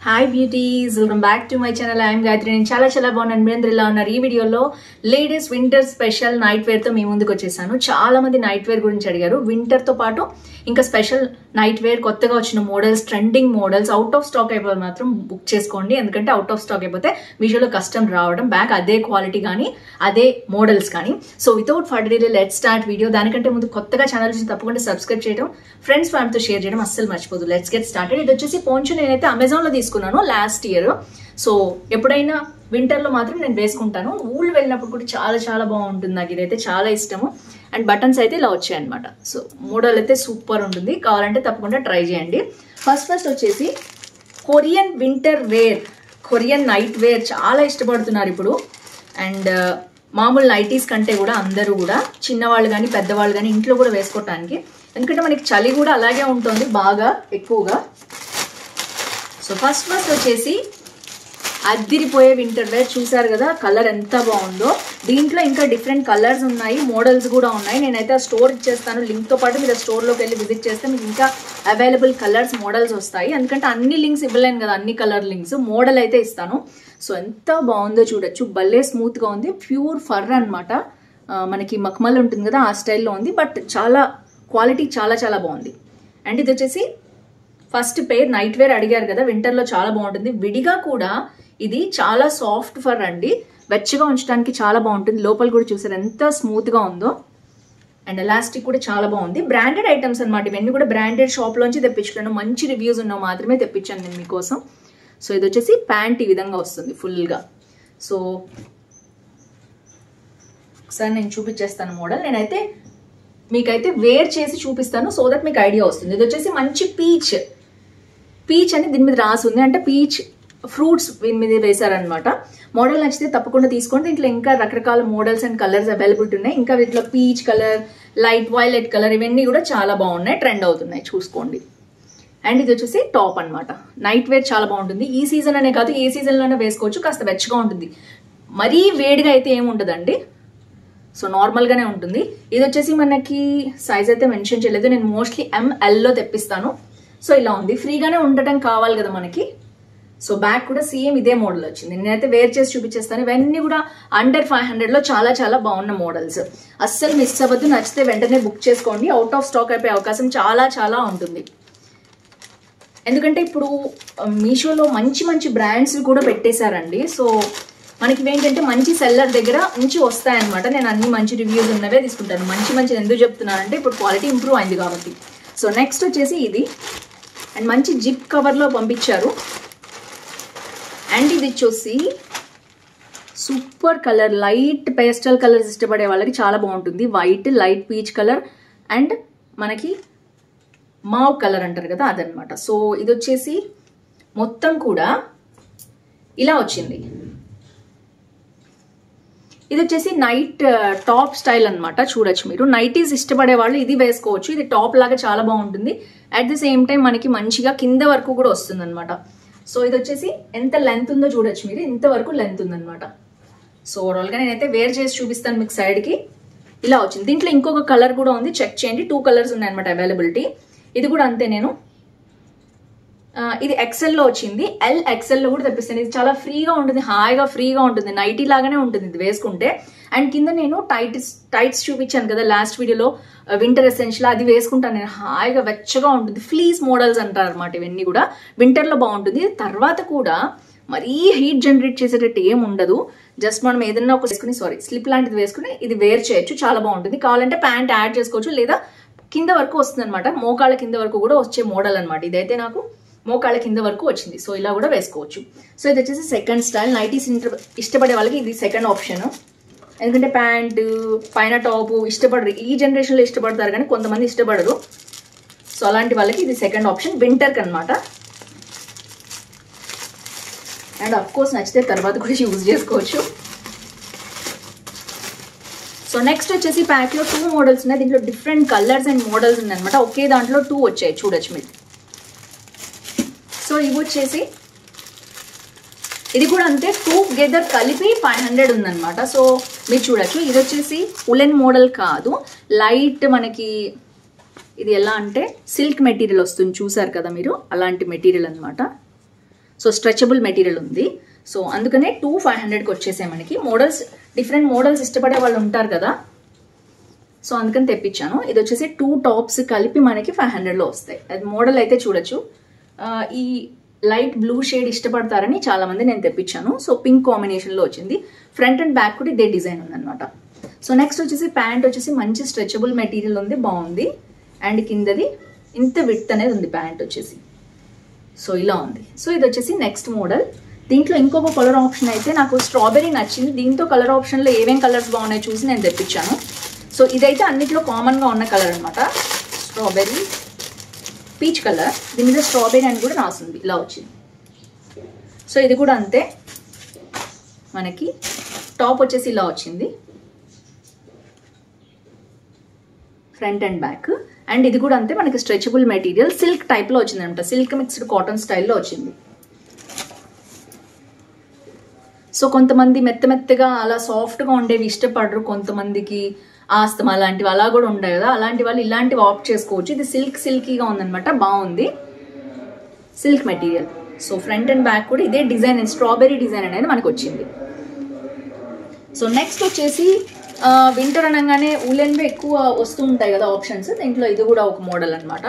Hi beauties, welcome back to my channel. I am Gayatri. నేను చాలా బాగున్నాను. మీరందరూ ఇలా ఉన్నారు. ఈ వీడియోలో ladies winter special night wear తో మీ ముందుకు వచ్చేసాను. చాలా మంది నైట్ వేర్ గురించి అడిగారు. వింటర్ తో పాటు ఇంకా స్పెషల్ నైట్ వేర్ కొత్తగా వచ్చిన models, trending models out of stock అయిపోతే మాత్రం బుక్ చేసుకోండి. ఎందుకంటే అవుట్ ఆఫ్ స్టాక్ అయిపోతే మీషోలో కస్టమ్ రావడం బ్యాక్ అదే క్వాలిటీ కానీ అదే మోడల్స్ కానీ. So without further delay let start video. దానికంటే ముందు కొత్తగా ఛానల్ నుంచి తప్పకుండా సబ్స్క్రైబ్ చేయడం, ఫ్రెండ్స్ ఫ్యామిలీతో షేర్ చేయడం అస్సలు మర్చిపోదు. Let's get started. ఇది వచ్చేసి పోంచు నేనైతే అమెజాన్ లో తీసుకున్నాను లాస్ట్ ఇయర్. సో ఎప్పుడైనా వింటర్ లో మాత్రం నేను వేసుకుంటాను. ఊళ్ళు వెళ్ళినప్పుడు కూడా చాలా బాగుంటుంది. నాకు ఇదైతే చాలా ఇష్టము. అండ్ బటన్స్ అయితే ఇలా వచ్చాయి అనమాట. సో మోడల్ అయితే సూపర్ ఉంటుంది. కావాలంటే తప్పకుండా ట్రై చేయండి. ఫస్ట్ వచ్చేసి Korean winter wear, Korean night wear చాలా ఇష్టపడుతున్నారు ఇప్పుడు. అండ్ మామూలు నైటీస్ కంటే కూడా అందరూ కూడా చిన్నవాళ్ళు కానీ పెద్దవాళ్ళు కానీ ఇంట్లో కూడా వేసుకోవటానికి. ఎందుకంటే మనకి చలి కూడా అలాగే ఉంటుంది బాగా ఎక్కువగా. సో ఫస్ట్ వచ్చేసి అద్దిరిపోయే వింటర్ వేర్. చూసారు కదా కలర్ ఎంత బాగుందో. దీంట్లో ఇంకా డిఫరెంట్ కలర్స్ ఉన్నాయి, మోడల్స్ కూడా ఉన్నాయి. నేనైతే ఆ స్టోర్ ఇచ్చేస్తాను లింక్తో పాటు. మీరు స్టోర్లోకి వెళ్ళి విజిట్ చేస్తే మీకు ఇంకా అవైలబుల్ కలర్స్, మోడల్స్ వస్తాయి. ఎందుకంటే అన్ని లింక్స్ ఇవ్వలేను కదా, అన్ని కలర్ లింక్స్. మోడల్ అయితే ఇస్తాను. సో ఎంత బాగుందో చూడొచ్చు. భలే స్మూత్గా ఉంది. ప్యూర్ ఫర్ అనమాట. మనకి మక్మల్ ఉంటుంది కదా ఆ స్టైల్లో ఉంది. బట్ చాలా క్వాలిటీ చాలా బాగుంది. అండ్ ఇది వచ్చేసి ఫస్ట్ పేర్ నైట్ వేర్ అడిగారు కదా, వింటర్లో చాలా బాగుంటుంది. విడిగా కూడా ఇది చాలా సాఫ్ట్ ఫర్ అండి. వెచ్చగా ఉంచడానికి చాలా బాగుంటుంది. లోపల కూడా చూసారు ఎంత స్మూత్గా ఉందో. అండ్ ఎలాస్టిక్ కూడా చాలా బాగుంది. బ్రాండెడ్ ఐటమ్స్ అనమాట ఇవన్నీ కూడా. బ్రాండెడ్ షాప్లోంచి తెప్పించుకున్నాను. మంచి రివ్యూస్ ఉన్నవి మాత్రమే తెప్పించాను నేను మీకోసం. సో ఇది వచ్చేసి ప్యాంట్ ఈ విధంగా వస్తుంది ఫుల్గా. సో ఒకసారి నేను చూపించేస్తాను మోడల్. నేనైతే మీకైతే వేర్ చేసి చూపిస్తాను సో దట్ మీకు ఐడియా వస్తుంది. ఇది వచ్చేసి మంచి పీచ్ అని దీని మీద రాసి ఉంది. అంటే పీచ్ ఫ్రూట్స్ దీని మీద వేశారనమాట. మోడల్ నచ్చితే తప్పకుండా తీసుకోండి. దీంట్లో ఇంకా రకరకాల మోడల్స్ అండ్ కలర్స్ అవైలబిలిటీ ఉన్నాయి. ఇంకా వీటిలో peach colour, light violet colour ఇవన్నీ కూడా చాలా బాగున్నాయి, ట్రెండ్ అవుతున్నాయి, చూసుకోండి. అండ్ ఇది వచ్చేసి టాప్ అనమాట. నైట్ వేర్ చాలా బాగుంటుంది. ఈ సీజన్ అనే కాదు, ఏ సీజన్లోనే వేసుకోవచ్చు. కాస్త వెచ్చగా ఉంటుంది. మరీ వేడిగా అయితే ఏమి ఉండదండి. సో నార్మల్గానే ఉంటుంది. ఇది వచ్చేసి మనకి సైజ్ అయితే మెన్షన్ చేయలేదు. నేను మోస్ట్లీ MLలో తెప్పిస్తాను. సో ఇలా ఉంది. ఫ్రీగానే ఉండటం కావాలి కదా మనకి. సో బ్యాక్ కూడా సేమ్ ఇదే మోడల్ వచ్చింది. నేనైతే వేర్ చేసి చూపించేస్తాను. ఇవన్నీ కూడా అండర్ 500లో చాలా బాగున్న మోడల్స్. అస్సలు మిస్ అవ్వద్దు. నచ్చితే వెంటనే బుక్ చేసుకోండి. అవుట్ ఆఫ్ స్టాక్ అయిపోయే అవకాశం చాలా ఉంటుంది. ఎందుకంటే ఇప్పుడు మీషోలో మంచి బ్రాండ్స్ కూడా పెట్టేశారండి. సో మనకి ఏంటంటే మంచి సెల్లర్ దగ్గర నుంచి వస్తాయన్నమాట. నేను అన్ని మంచి రివ్యూస్ ఉన్నవే తీసుకుంటాను. మంచి ఎందుకు చెప్తున్నానంటే ఇప్పుడు క్వాలిటీ ఇంప్రూవ్ అయింది కాబట్టి. సో నెక్స్ట్ వచ్చేసి ఇది. అండ్ మంచి జిప్ కవర్లో పంపించారు. అండ్ ఇది వచ్చేసి super colour, light pastel colours ఇష్టపడే వాళ్ళకి చాలా బాగుంటుంది. White, light peach colour and మనకి మావ్ కలర్ అంటారు కదా అదనమాట. సో ఇది వచ్చేసి మొత్తం కూడా ఇలా వచ్చింది. ఇది వచ్చేసి నైట్ టాప్ స్టైల్ అనమాట. చూడొచ్చు మీరు. నైటీస్ ఇష్టపడే వాళ్ళు ఇది వేసుకోవచ్చు. ఇది టాప్ లాగా చాలా బాగుంటుంది. అట్ ది సేమ్ టైం మనకి మంచిగా కింద వరకు కూడా వస్తుంది అనమాట. సో ఇది వచ్చేసి ఎంత లెంత్ ఉందో చూడొచ్చు మీరు. ఇంతవరకు లెంత్ ఉందనమాట. సో ఓవరాల్గా నేనైతే వేర్ చేసి చూపిస్తాను మీకు. సైడ్కి ఇలా వచ్చింది. దీంట్లో ఇంకొక కలర్ కూడా ఉంది, చెక్ చేయండి. 2 కలర్స్ ఉన్నాయన్నమాట అవైలబిలిటీ. ఇది కూడా అంతే. నేను ఇది XLలో వచ్చింది. XLలో కూడా తెప్పిస్తాను. ఇది చాలా ఫ్రీగా ఉంటుంది, హాయిగా ఫ్రీగా ఉంటుంది. నైటీ లాగానే ఉంటుంది ఇది వేసుకుంటే. అండ్ కింద నేను టైట్స్ చూపించాను కదా లాస్ట్ వీడియోలో, వింటర్ ఎసెన్షియల్, అది వేసుకుంటాను నేను. హాయిగా వెచ్చగా ఉంటుంది. ఫ్లీస్ మోడల్స్ అంటారు అనమాట ఇవన్నీ కూడా. వింటర్లో బాగుంటుంది. తర్వాత కూడా మరీ హీట్ జనరేట్ చేసేటట్టు ఏం ఉండదు. జస్ట్ మనం ఏదైనా ఒక స్లిప్ లాంటిది వేసుకుని ఇది వేర్ చేయొచ్చు. చాలా బాగుంటుంది. కావాలంటే ప్యాంట్ యాడ్ చేసుకోవచ్చు, లేదా కింద వరకు వస్తుంది అనమాట. మోకాళ్ళ కింద వరకు కూడా వచ్చే మోడల్ అనమాట. ఇదైతే నాకు మోకాళ్ళ కింద వరకు వచ్చింది. సో ఇలా కూడా వేసుకోవచ్చు. సో ఇది వచ్చేసి సెకండ్ స్టైల్. నైటీస్ ఇష్టపడే వాళ్ళకి ఇది సెకండ్ ఆప్షన్. ఎందుకంటే ప్యాంటు పైన టాపు ఇష్టపడరు. ఈ జనరేషన్లో ఇష్టపడతారు కానీ కొంతమంది ఇష్టపడరు. సో అలాంటి వాళ్ళకి ఇది సెకండ్ ఆప్షన్ వింటర్కి అనమాట. అండ్ అఫ్ కోర్స్ నచ్చితే తర్వాత కూడా యూజ్ చేసుకోవచ్చు. సో నెక్స్ట్ వచ్చేసి ప్యాక్లో 2 మోడల్స్ ఉన్నాయి. దీంట్లో డిఫరెంట్ కలర్స్ అండ్ మోడల్స్ ఉన్నాయన్నమాట. ఒకే దాంట్లో 2 వచ్చాయి, చూడొచ్చు మీరు. సో ఇవి వచ్చేసి ఇది కూడా అంతే. 2 గెదర్ కలిపి 500 ఉందన్నమాట. సో మీరు చూడొచ్చు. ఇది వచ్చేసి ఉలెన్ మోడల్ కాదు, లైట్ మనకి ఇది ఎలా అంటే సిల్క్ మెటీరియల్ వస్తుంది, చూసారు కదా మీరు, అలాంటి మెటీరియల్ అనమాట. సో స్ట్రెచబుల్ మెటీరియల్ ఉంది. సో అందుకనే 2500కి వచ్చేసాయి మనకి. మోడల్స్ డిఫరెంట్ మోడల్స్ ఇష్టపడే వాళ్ళు ఉంటారు కదా, సో అందుకని తెప్పించాను. ఇది వచ్చేసి 2 టాప్స్ కలిపి మనకి 500లో వస్తాయి. అది మోడల్ అయితే చూడొచ్చు. ఈ లైట్ బ్లూ షేడ్ ఇష్టపడతారని చాలా మంది నేను తెప్పించాను. సో పింక్ కాంబినేషన్లో వచ్చింది. ఫ్రంట్ అండ్ బ్యాక్ కూడా ఇదే డిజైన్ ఉందన్నమాట. సో నెక్స్ట్ వచ్చేసి ప్యాంట్ వచ్చేసి మంచి స్ట్రెచబుల్ మెటీరియల్ ఉంది, బాగుంది. అండ్ కిందది ఇంత విడ్త్ అనేది ఉంది ప్యాంట్ వచ్చేసి. సో ఇలా ఉంది. సో ఇది వచ్చేసి నెక్స్ట్ మోడల్. దీంట్లో ఇంకొక కలర్ ఆప్షన్ అయితే నాకు స్ట్రాబెరీ నచ్చింది. దీంతో కలర్ ఆప్షన్లో ఏమేం కలర్స్ బాగున్నాయో చూసి నేను తెప్పించాను. సో ఇదైతే అన్నిట్లో కామన్గా ఉన్న కలర్ అనమాట, స్ట్రాబెరీ పీచ్ కలర్. దీని మీద స్ట్రాబెరీ అని కూడా రాసింది, ఇలా వచ్చింది. సో ఇది కూడా అంతే, మనకి టాప్ వచ్చేసి ఇలా వచ్చింది, ఫ్రంట్ అండ్ బ్యాక్. అండ్ ఇది కూడా అంతే, మనకి స్ట్రెచబుల్ మెటీరియల్ సిల్క్ టైప్లో వచ్చింది అనమాట, సిల్క్ మిక్స్డ్ కాటన్ స్టైల్లో వచ్చింది. సో కొంతమంది మెత్తగా అలా సాఫ్ట్గా ఉండేవి ఇష్టపడరు, కొంతమందికి ఆస్తమా అలాంటివి అలా కూడా ఉంటాయి కదా, అలాంటి వాళ్ళు ఇలాంటివి ఆప్ట్ చేసుకోవచ్చు. ఇది సిల్కీగా ఉందనమాట, బాగుంది silk material. So front and back కూడా ఇదే డిజైన్, స్ట్రాబెరీ డిజైన్ అనేది మనకు వచ్చింది. సో నెక్స్ట్ వచ్చేసి వింటర్ అనగానే ఉలెన్వి ఎక్కువ వస్తూ ఉంటాయి కదా ఆప్షన్స్, దీంట్లో ఇది కూడా ఒక మోడల్ అనమాట.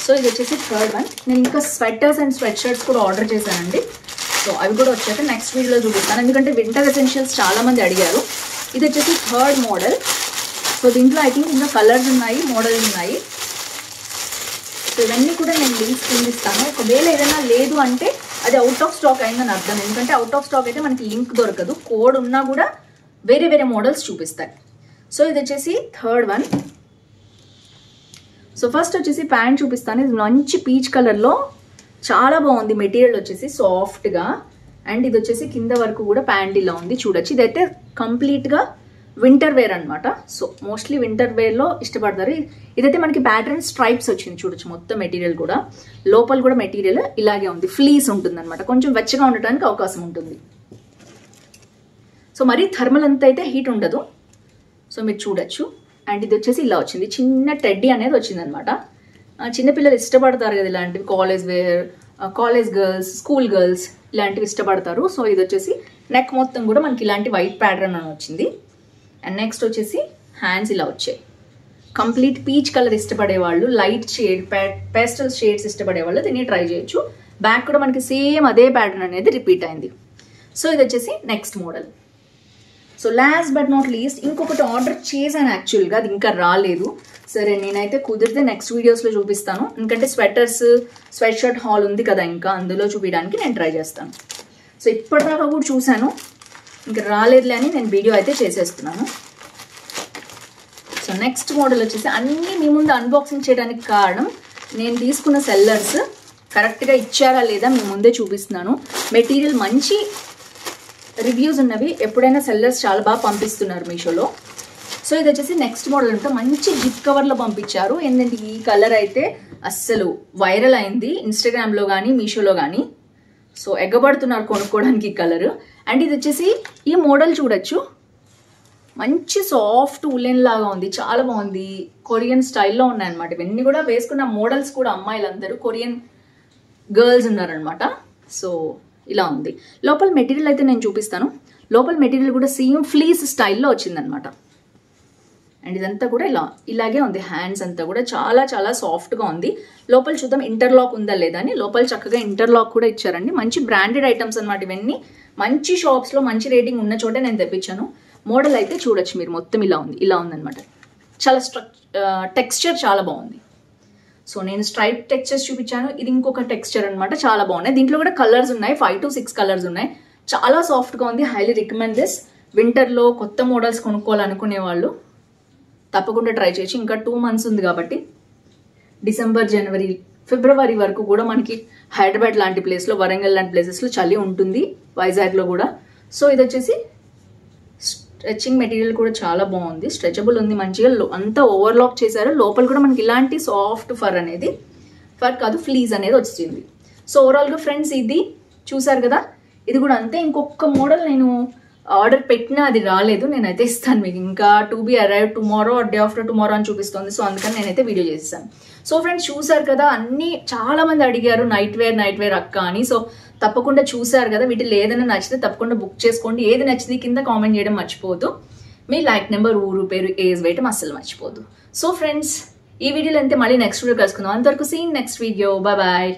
సో ఇది వచ్చేసి థర్డ్ వన్. నేను ఇంకా స్వెటర్స్ అండ్ స్వెట్ షర్ట్స్ కూడా ఆర్డర్ చేశానండి. సో అవి కూడా వచ్చాక నెక్స్ట్ వీడియోలో చూపిస్తాను, ఎందుకంటే వింటర్ ఎసెన్షియల్స్ చాలా మంది అడిగారు. ఇది వచ్చేసి థర్డ్ మోడల్. సో దీంట్లో ఐ థింక్ ఇంకా కలర్స్ ఉన్నాయి, మోడల్స్ ఉన్నాయి. సో ఇవన్నీ కూడా నేను లింక్స్ ఇస్తాను. ఒకవేళ ఏదైనా లేదు అంటే అది అవుట్ ఆఫ్ స్టాక్ అయిందని అర్థం, ఎందుకంటే అవుట్ ఆఫ్ స్టాక్ అయితే మనకి లింక్ దొరకదు, కోడ్ ఉన్నా కూడా వేరే మోడల్స్ చూపిస్తాయి. సో ఇది వచ్చేసి థర్డ్ వన్. సో ఫస్ట్ వచ్చేసి ప్యాంట్ చూపిస్తాను. ఇది మంచి పీచ్ కలర్లో చాలా బాగుంది, మెటీరియల్ వచ్చేసి సాఫ్ట్గా. అండ్ ఇది వచ్చేసి కింద వరకు కూడా ప్యాంట్ ఇలా ఉంది, చూడొచ్చు. ఇదైతే కంప్లీట్గా వింటర్ వేర్ అనమాట. సో మోస్ట్లీ వింటర్ వేర్లో ఇష్టపడతారు. ఇదైతే మనకి ప్యాటర్న్ స్ట్రైప్స్ వచ్చింది, చూడొచ్చు. మొత్తం మెటీరియల్ కూడా లోపల కూడా మెటీరియల్ ఇలాగే ఉంది, ఫ్లీస్ ఉంటుంది అనమాట, కొంచెం వెచ్చగా ఉండటానికి అవకాశం ఉంటుంది. సో మరీ థర్మల్ అంతా అయితే హీట్ ఉండదు, సో మీరు చూడొచ్చు. అండ్ ఇది వచ్చేసి ఇలా వచ్చింది, చిన్న టెడ్డీ అనేది వచ్చింది అనమాట. చిన్నపిల్లలు ఇష్టపడతారు కదా ఇలాంటివి, college wear, college girls, school girls ఇలాంటివి ఇష్టపడతారు. సో ఇది వచ్చేసి నెక్ మొత్తం కూడా మనకి ఇలాంటి వైట్ ప్యాటర్న్ అని వచ్చింది. అండ్ నెక్స్ట్ వచ్చేసి హ్యాండ్స్ ఇలా వచ్చాయి. కంప్లీట్ పీచ్ కలర్ ఇష్టపడే వాళ్ళు, లైట్ షేడ్ పేస్టల్ షేడ్స్ ఇష్టపడే వాళ్ళు దీన్ని ట్రై చేయొచ్చు. బ్యాక్ కూడా మనకి సేమ్ అదే ప్యాటర్న్ అనేది రిపీట్ అయింది. సో ఇది వచ్చేసి next model. So last but not least ఇంకొకటి ఆర్డర్ చేశాను యాక్చువల్గా, అది ఇంకా రాలేదు. సరే నేనైతే కుదిరితే నెక్స్ట్ వీడియోస్లో చూపిస్తాను, ఎందుకంటే స్వెట్ షర్ట్ హాల్ ఉంది కదా, ఇంకా అందులో చూపించడానికి నేను ట్రై చేస్తాను. సో ఇప్పటిదాకా కూడా చూశాను, ఇంకా రాలేదులే అని నేను వీడియో అయితే చేసేస్తున్నాను. సో నెక్స్ట్ మోడల్ వచ్చేసి అన్నీ మీ ముందు అన్బాక్సింగ్ చేయడానికి కారణం, నేను తీసుకున్న సెల్లర్స్ కరెక్ట్గా ఇచ్చారా లేదా మీ ముందే చూపిస్తున్నాను. మెటీరియల్ మంచి రివ్యూస్ ఉన్నవి, ఎప్పుడైనా సెల్లర్స్ చాలా బాగా పంపిస్తున్నారు మీషోలో. సో ఇది వచ్చేసి నెక్స్ట్ మోడల్ అంటే మంచి జిప్ కవర్లో పంపించారు. ఏంటంటే ఈ కలర్ అయితే అస్సలు వైరల్ అయింది ఇన్స్టాగ్రామ్లో కానీ మీషోలో కానీ. సో ఎగ్గబడుతున్నారు కొనుక్కోవడానికి ఈ కలర్. అండ్ ఇది వచ్చేసి ఈ మోడల్ చూడొచ్చు, మంచి సాఫ్ట్ ఉలెన్ లాగా ఉంది, చాలా బాగుంది. కొరియన్ స్టైల్లో ఉన్నాయన్నమాట ఇవన్నీ కూడా. వేసుకున్న మోడల్స్ కూడా అమ్మాయిలందరూ కొరియన్ గర్ల్స్ ఉన్నారనమాట. సో ఇలా ఉంది. లోపల మెటీరియల్ అయితే నేను చూపిస్తాను. లోపల మెటీరియల్ కూడా సేమ్ ఫ్లీస్ స్టైల్లో వచ్చిందనమాట. అండ్ ఇదంతా కూడా ఇలాగే ఉంది. హ్యాండ్స్ అంతా కూడా చాలా సాఫ్ట్గా ఉంది. లోపల చూద్దాం ఇంటర్లాక్ ఉందా లేదా అని. లోపల చక్కగా ఇంటర్లాక్ కూడా ఇచ్చారండి. మంచి బ్రాండెడ్ ఐటమ్స్ అనమాట ఇవన్నీ. మంచి షాప్స్లో మంచి రేటింగ్ ఉన్న చోటే నేను తెప్పించాను. మోడల్ అయితే చూడొచ్చు మీరు, మొత్తం ఇలా ఉందనమాట. చాలా టెక్స్చర్ చాలా బాగుంది. సో నేను స్ట్రైప్ టెక్స్చర్స్ చూపించాను, ఇది ఇంకొక టెక్స్చర్ అనమాట, చాలా బాగున్నాయి. దీంట్లో కూడా కలర్స్ ఉన్నాయి, 5 to 6 కలర్స్ ఉన్నాయి. చాలా సాఫ్ట్గా ఉంది. Highly recommend this. వింటర్లో కొత్త మోడల్స్ కొనుక్కోవాలనుకునే వాళ్ళు తప్పకుండా ట్రై చేయొచ్చు. ఇంకా 2 months ఉంది కాబట్టి డిసెంబర్, జనవరి, ఫిబ్రవరి వరకు కూడా మనకి హైదరాబాద్ లాంటి ప్లేస్లో, వరంగల్ లాంటి ప్లేసెస్లో చలి ఉంటుంది, వైజాగ్లో కూడా. సో ఇది వచ్చేసి స్ట్రెచింగ్ మెటీరియల్ కూడా చాలా బాగుంది, స్ట్రెచబుల్ ఉంది మంచిగా. అంతా ఓవర్లాక్ చేశారు. లోపల కూడా మనకి ఇలాంటి సాఫ్ట్ ఫర్ కాదు ఫ్లీజ్ అనేది వచ్చింది. సో ఓవరాల్గా ఫ్రెండ్స్ ఇది చూసారు కదా, ఇది కూడా అంతే. ఇంకొక మోడల్ నేను ఆర్డర్ పెట్టినా అది రాలేదు. నేనైతే ఇస్తాను మీకు, ఇంకా to be arrive tomorrow or day after tomorrow అని చూపిస్తుంది. సో అందుకని నేనైతే వీడియో చేస్తాను. సో ఫ్రెండ్స్ చూసారు కదా, అన్ని చాలా మంది అడిగారు నైట్ వేర్ అక్క అని. సో తప్పకుండా చూసారు కదా, వీటిలో ఏదైనా నచ్చితే తప్పకుండా బుక్ చేసుకోండి. ఏది నచ్చితే కింద కామెంట్ చేయడం మర్చిపోవద్దు. మీ లైక్ నెంబర్, ఊరు పేరు, ఏజ్ వేయటం అస్సలు మర్చిపోవద్దు. సో ఫ్రెండ్స్ ఈ వీడియోలో అంతే, మళ్ళీ నెక్స్ట్ వీడియో కలుసుకుందాం. అంతవరకు సీన్ నెక్స్ట్ వీడియో. బాయ్.